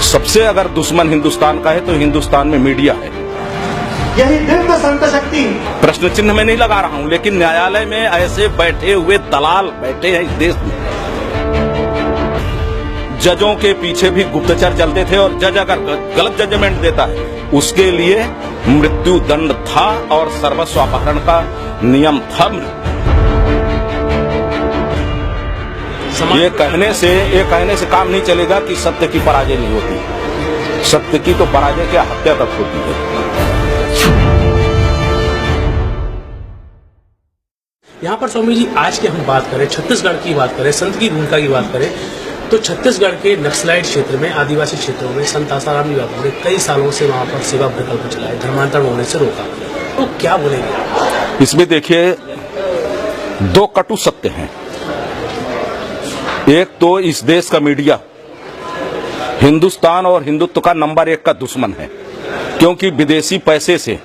सबसे अगर दुश्मन हिंदुस्तान का है तो हिंदुस्तान में मीडिया है। यही दिव्य संत शक्ति। प्रश्न चिन्ह में नहीं लगा रहा हूं, लेकिन न्यायालय में ऐसे बैठे हुए दलाल बैठे हैं इस देश में। जजों के पीछे भी गुप्तचर चलते थे और जज अगर गलत जजमेंट देता है उसके लिए मृत्यु दंड था और सर्वस्व अपहरण का नियम था। ये कहने से काम नहीं चलेगा कि सत्य की पराजय नहीं होती। सत्य की तो पराजय क्या हत्या तक होती है। यहाँ पर स्वामी जी आज की हम बात करें, छत्तीसगढ़ की बात करें, संत की भूमिका की बात करें तो छत्तीसगढ़ के नक्सलाइट क्षेत्र में, आदिवासी क्षेत्रों में संत आसाराम जी बाबू ने कई सालों से वहाँ पर सेवा प्रकल्प चलाए, धर्मांतरण होने से रोका। तो क्या बोलेंगे? इसमें देखिए दो कटु सत्य हैं। एक तो इस देश का मीडिया हिंदुस्तान और हिंदुत्व का नंबर 1 का दुश्मन है, क्योंकि विदेशी पैसे से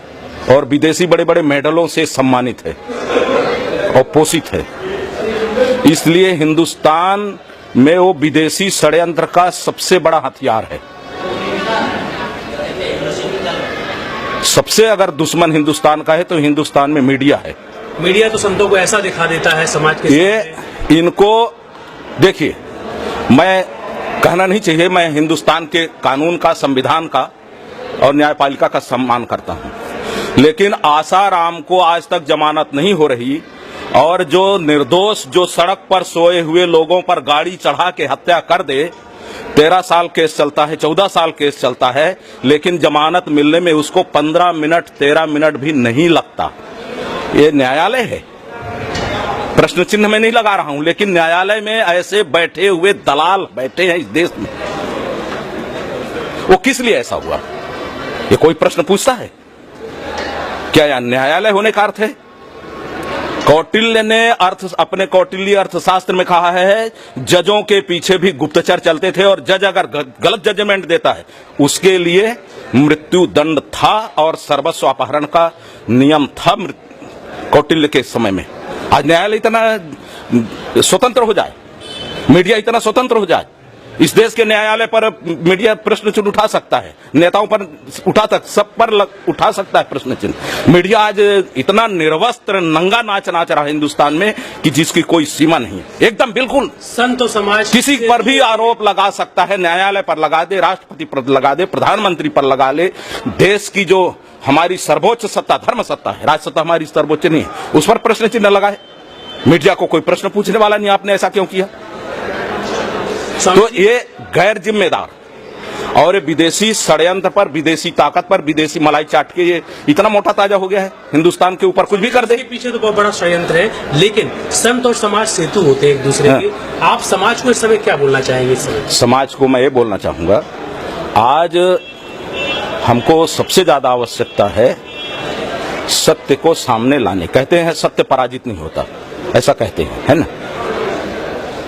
और विदेशी बड़े बड़े मेडलों से सम्मानित है और पोषित है। इसलिए हिंदुस्तान में वो विदेशी षड्यंत्र का सबसे बड़ा हथियार है। सबसे अगर दुश्मन हिंदुस्तान का है तो हिंदुस्तान में मीडिया है। मीडिया तो संतों को ऐसा दिखा देता है समाज के, ये इनको देखिए, मैं कहना नहीं चाहिए, मैं हिंदुस्तान के कानून का, संविधान का और न्यायपालिका का सम्मान करता हूं, लेकिन आसाराम को आज तक जमानत नहीं हो रही और जो निर्दोष, जो सड़क पर सोए हुए लोगों पर गाड़ी चढ़ा के हत्या कर दे, 13 साल केस चलता है, 14 साल केस चलता है, लेकिन जमानत मिलने में उसको 15 मिनट 13 मिनट भी नहीं लगता। ये न्यायालय है। प्रश्न चिन्ह में नहीं लगा रहा हूं, लेकिन न्यायालय में ऐसे बैठे हुए दलाल बैठे हैं इस देश में। वो किस लिए ऐसा हुआ, ये कोई प्रश्न पूछता है क्या? यह न्यायालय होने का अर्थ है? कौटिल्य ने अपने कौटिल्य अर्थशास्त्र में कहा है, जजों के पीछे भी गुप्तचर चलते थे और जज अगर गलत जजमेंट देता है उसके लिए मृत्यु दंड था और सर्वस्व अपहरण का नियम था कौटिल्य के समय में। आज न्यायालय इतना स्वतंत्र हो जाए, मीडिया इतना स्वतंत्र हो जाए, इस देश के न्यायालय पर मीडिया प्रश्न चिन्ह उठा सकता है, नेताओं पर उठा तक सब पर उठा सकता है प्रश्न चिन्ह। मीडिया आज इतना निर्वस्त्र नंगा नाच रहा है हिंदुस्तान में कि जिसकी कोई सीमा नहीं है। एकदम बिल्कुल संत समाज किसी पर भी आरोप लगा सकता है, न्यायालय पर लगा दे, राष्ट्रपति पर लगा दे, प्रधानमंत्री पर लगा ले। देश की जो हमारी सर्वोच्च सत्ता धर्म सत्ता है, राज सत्ता हमारी सर्वोच्च नहीं है, उस पर प्रश्न चिन्ह लगाए। मीडिया को कोई प्रश्न पूछने वाला नहीं, आपने ऐसा क्यों किया? तो ये गैर जिम्मेदार और विदेशी षड्यंत्र पर, विदेशी ताकत पर, विदेशी मलाई चाट के ये इतना मोटा ताजा हो गया है, हिंदुस्तान के ऊपर कुछ भी कर दे। पीछे तो बहुत बड़ा षड्यंत्र है, लेकिन संत और समाज सेतु होते हैं एक दूसरे के। आप समाज को इस समय क्या बोलना चाहेंगे? इस समय समाज को मैं ये बोलना चाहूंगा, आज हमको सबसे ज्यादा आवश्यकता है सत्य को सामने लाने। कहते हैं सत्य पराजित नहीं होता, ऐसा कहते हैं, है ना?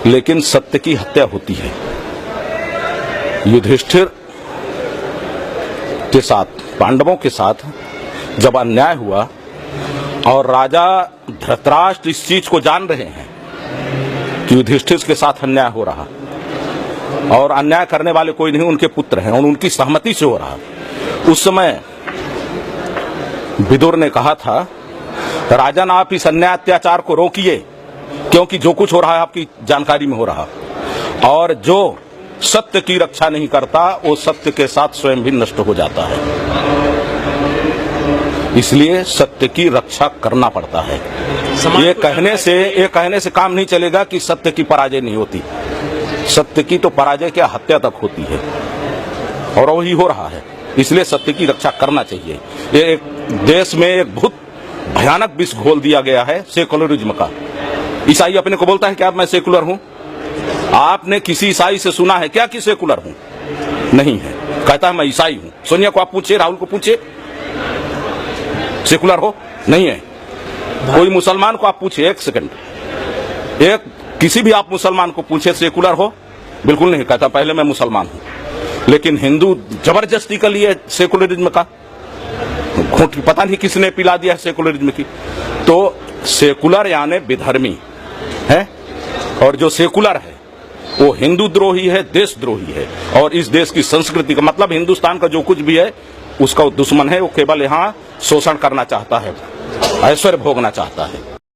लेकिन सत्य की हत्या होती है। युधिष्ठिर के साथ, पांडवों के साथ जब अन्याय हुआ और राजा धृतराष्ट्र इस चीज को जान रहे हैं कि युधिष्ठिर के साथ अन्याय हो रहा और अन्याय करने वाले कोई नहीं, उनके पुत्र हैं और उनकी सहमति से हो रहा, उस समय विदुर ने कहा था, राजन आप इस अन्याय अत्याचार को रोकिए, क्योंकि जो कुछ हो रहा है आपकी जानकारी में हो रहा, और जो सत्य की रक्षा नहीं करता वो सत्य के साथ स्वयं भी नष्ट हो जाता है। इसलिए सत्य की रक्षा करना पड़ता है। ये कहने से काम नहीं चलेगा कि सत्य की पराजय नहीं होती। सत्य की तो पराजय क्या हत्या तक होती है और वही हो रहा है। इसलिए सत्य की रक्षा करना चाहिए। ये एक देश में एक बहुत भयानक विष घोल दिया गया है सेकुलरिज्म का। ईसाई अपने को बोलता है कि मैं सेकुलर हूं। आपने किसी ईसाई से सुना है क्या कि सेकुलर हूं? नहीं है, कहता है मैं ईसाई हूं। सोनिया को आप पूछिए, राहुल को पूछिए, सेकुलर हो? नहीं है। कोई मुसलमान को आप पूछिए, एक सेकंड, एक किसी भी आप मुसलमान को पूछिए सेकुलर हो? बिल्कुल नहीं, कहता पहले मैं मुसलमान हूं। लेकिन हिंदू जबरदस्ती कर लिए सेकुलरिज्म का, घूंट पता नहीं किसने पिला दिया है सेकुलरिज्म की। तो सेकुलर यानी विधर्मी है, और जो सेकुलर है वो हिंदू द्रोही है, देशद्रोही है, और इस देश की संस्कृति का मतलब हिंदुस्तान का जो कुछ भी है उसका वो दुश्मन है। वो केवल यहाँ शोषण करना चाहता है, ऐश्वर्य भोगना चाहता है।